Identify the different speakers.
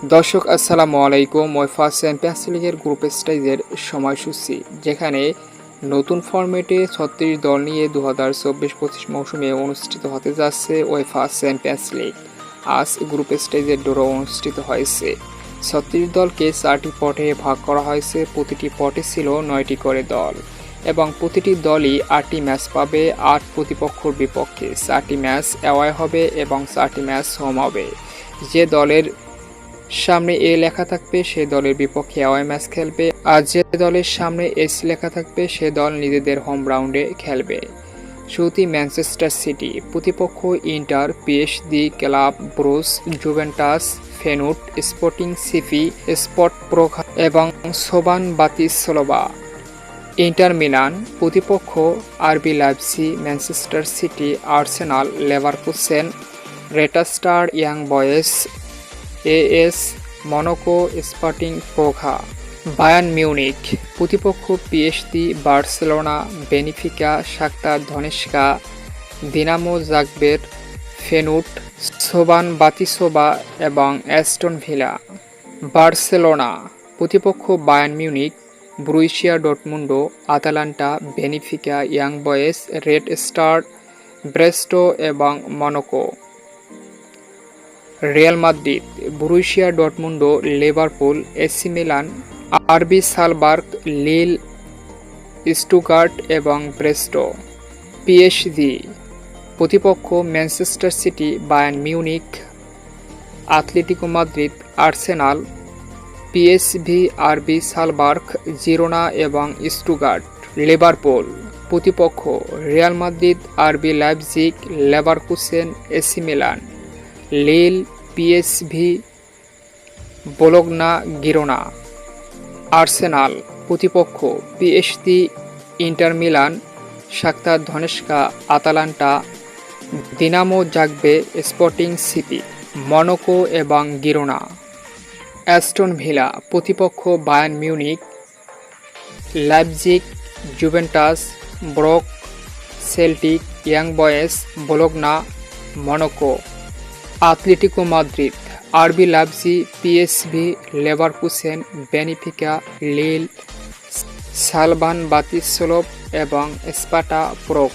Speaker 1: দর্শক আসসালামু আলাইকুম। ওয়েফা চ্যাম্পিয়ন্স লিগের গ্রুপ স্টেজের সময়সূচি, যেখানে নতুন ফরম্যাটে 36 দল নিয়ে 2024-25 মৌসুমে অনুষ্ঠিত হতে যাচ্ছে ওয়েফা চ্যাম্পিয়ন্স লিগ। আজ গ্রুপ স্টেজের ড্র অনুষ্ঠিত হয়েছে। 36 দলকে 4টি পটে ভাগ করা হয়েছে। প্রতিটি পটে ছিল 9টি করে দল এবং প্রতিটি দলই 8টি ম্যাচ পাবে। 8 প্রতিপক্ষের বিপক্ষে 4টি ম্যাচ অ্যাওয়ে হবে এবং 4টি ম্যাচ হোম হবে। যে দলের সামনে এ লেখা থাকবে সে দলের বিপক্ষে অ্যাওয়ে ম্যাচ খেলবে, আর যে দলের সামনে এস লেখা থাকবে সে দল নিজেদের হোম গ্রাউন্ডে খেলবে। শুরুতেই ম্যানচেস্টার সিটি প্রতিপক্ষ Inter, PSG, Club Brugge, Juventus, Feyenoord, Sporting CP, Sparta Prague এবং সোবান বাতিসলোভা। ইন্টার মিলান প্রতিপক্ষ RB Leipzig, Manchester City, Arsenal, Leverkusen, Red Star, Young Boys, AS Monaco, Sporting Prague. Bayern Munich প্রতিপক্ষ PSG, Barcelona, Benfica, Shakhtar Donetsk, Dinamo Zagreb, Feyenoord, Slovan Bratislava এবং Aston Villa. Barcelona প্রতিপক্ষ Bayern Munich, Borussia Dortmund, Atalanta, Benfica, Young Boys, Red Star, Brest এবং Monaco. Real Madrid, ব্রুসিয়া Dortmund, Liverpool, AC Milan, RB Salzburg, Lille, Stuttgart এবং Brest. PSG প্রতিপক্ষ Manchester City, Bayern Munich, Atletico Madrid, Arsenal, PSV, RB Salzburg, Girona এবং Stuttgart. Liverpool প্রতিপক্ষ Real Madrid, RB Leipzig, Leverkusen, AC Milan, Lille, PSV, Bologna, Girona. Arsenal প্রতিপক্ষ PSG, Inter Milan, Shakhtar Donetsk, Atalanta, Dinamo Zagreb, Sporting CP, Monaco এবং Girona. Aston Villa প্রতিপক্ষ Bayern Munich, Leipzig, Juventus, Brugge, Celtic, Young Boys, Bologna, Monaco. Atletico Madrid, RB Leipzig, PSV, Leverkusen, Benfica, লিল, সালবান বাতিসলোভ এবং Sparta প্রোগ।